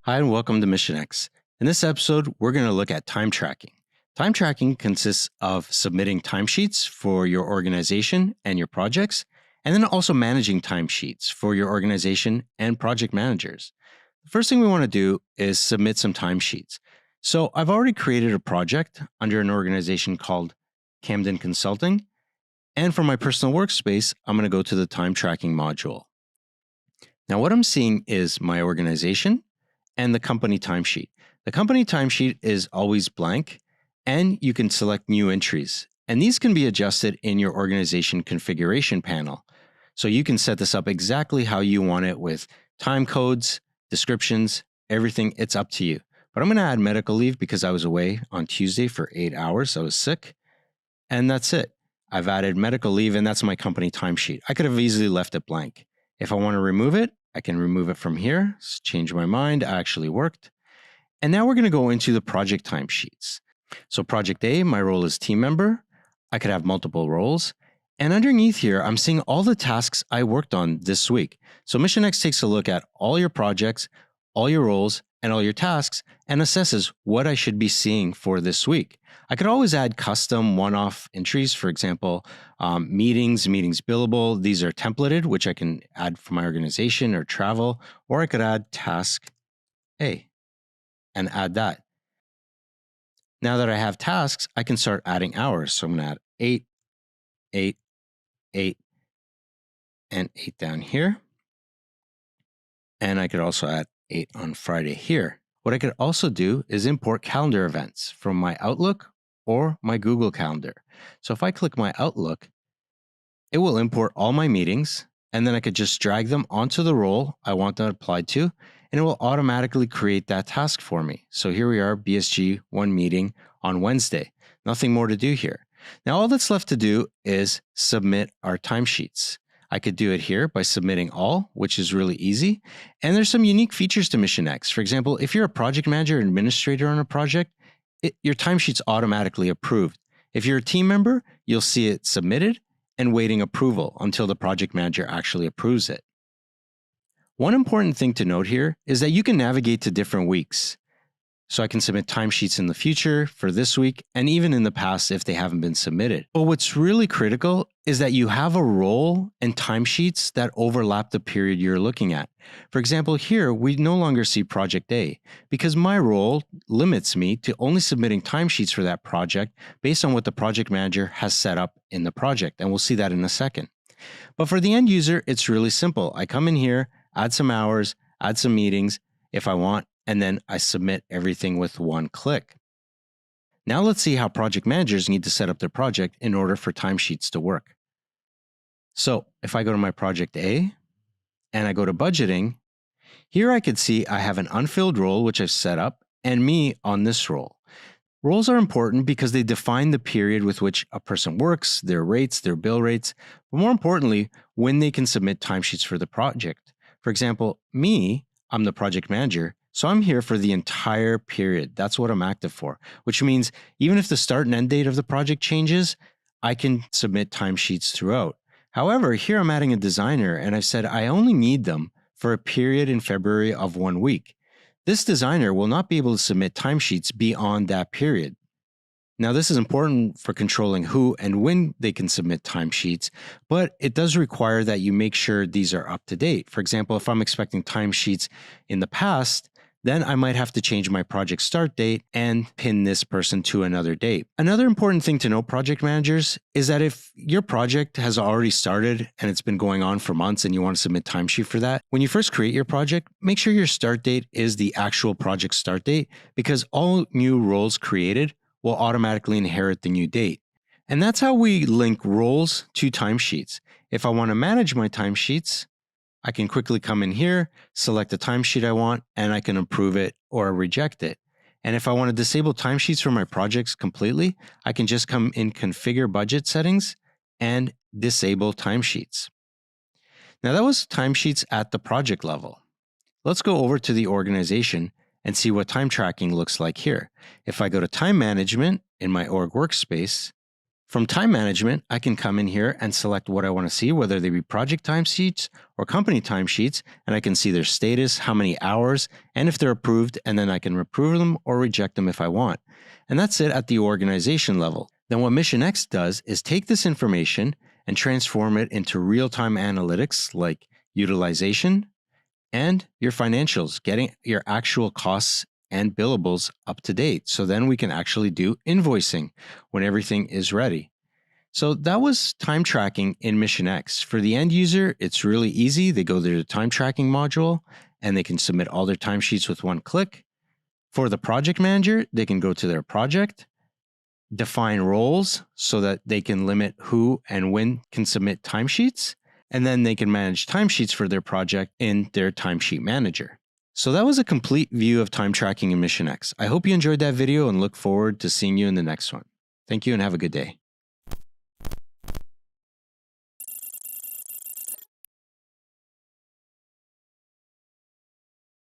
Hi, and welcome to MissionX. In this episode, we're going to look at time tracking. Time tracking consists of submitting timesheets for your organization and your projects, and then also managing timesheets for your organization and project managers. The first thing we want to do is submit some timesheets. So I've already created a project under an organization called Camden Consulting, and for my personal workspace, I'm going to go to the time tracking module. Now, what I'm seeing is my organization and the company timesheet. The company timesheet is always blank, and you can select new entries. And these can be adjusted in your organization configuration panel. So you can set this up exactly how you want it with time codes, descriptions, everything. It's up to you. But I'm going to add medical leave because I was away on Tuesday for 8 hours. I was sick. And that's it. I've added medical leave, and that's my company timesheet. I could have easily left it blank. If I want to remove it, I can remove it from here. Change my mind. I actually worked. And now we're going to go into the project timesheets. So project A, my role is team member. I could have multiple roles. And underneath here, I'm seeing all the tasks I worked on this week. So MissionX takes a look at all your projects, all your roles, and all your tasks, and assesses what I should be seeing for this week. I could always add custom one-off entries, for example, meetings billable. These are templated, which I can add for my organization or travel, or I could add task A and add that. Now that I have tasks, I can start adding hours. So I'm going to add 8, 8, 8, and 8 down here. And I could also add 8 on Friday here. What I could also do is import calendar events from my Outlook or my Google Calendar. So if I click my Outlook, it will import all my meetings, and then I could just drag them onto the role I want that applied to, and it will automatically create that task for me. So here we are, BSG 1 meeting on Wednesday. Nothing more to do here. Now all that's left to do is submit our timesheets. I could do it here by submitting all, which is really easy. And there's some unique features to MissionX. For example, if you're a project manager or administrator on a project, your timesheet's automatically approved. If you're a team member, you'll see it submitted and waiting approval until the project manager actually approves it. One important thing to note here is that you can navigate to different weeks. So I can submit timesheets in the future for this week and even in the past if they haven't been submitted. But what's really critical is that you have a role and timesheets that overlap the period you're looking at. For example, here we no longer see project A because my role limits me to only submitting timesheets for that project based on what the project manager has set up in the project. And we'll see that in a second. But for the end user, it's really simple. I come in here, add some hours, add some meetings if I want, and then I submit everything with one click. Now let's see how project managers need to set up their project in order for timesheets to work. So if I go to my project A and I go to budgeting, here I could see I have an unfilled role, which I've set up, and me on this role. Roles are important because they define the period with which a person works, their rates, their bill rates, but more importantly, when they can submit timesheets for the project. For example, me, I'm the project manager, so I'm here for the entire period. That's what I'm active for, which means even if the start and end date of the project changes, I can submit timesheets throughout. However, here I'm adding a designer, and I've said I only need them for a period in February of 1 week. This designer will not be able to submit timesheets beyond that period. Now, this is important for controlling who and when they can submit timesheets, but it does require that you make sure these are up to date. For example, if I'm expecting timesheets in the past, then I might have to change my project start date and pin this person to another date. Another important thing to know, project managers, is that if your project has already started and it's been going on for months and you want to submit timesheet for that, when you first create your project, make sure your start date is the actual project start date because all new roles created will automatically inherit the new date. And that's how we link roles to timesheets. If I want to manage my timesheets, I can quickly come in here, select the timesheet I want, and I can approve it or reject it. And if I want to disable timesheets for my projects completely, I can just come in Configure Budget Settings and disable timesheets. Now that was timesheets at the project level. Let's go over to the organization and see what time tracking looks like here. If I go to Time Management in my org workspace, From time management, I can come in here and select what I want to see, whether they be project timesheets or company timesheets, and I can see their status, how many hours, and if they're approved, and then I can approve them or reject them if I want. And that's it at the organization level. Then what MissionX does is take this information and transform it into real-time analytics like utilization and your financials, getting your actual costs and billables up to date. So then we can actually do invoicing when everything is ready. So that was time tracking in MissionX. For the end user, it's really easy. They go to the time tracking module and they can submit all their timesheets with one click. For the project manager, they can go to their project, define roles so that they can limit who and when can submit timesheets, and then they can manage timesheets for their project in their timesheet manager. So that was a complete view of time tracking in MissionX. I hope you enjoyed that video and look forward to seeing you in the next one. Thank you and have a good day.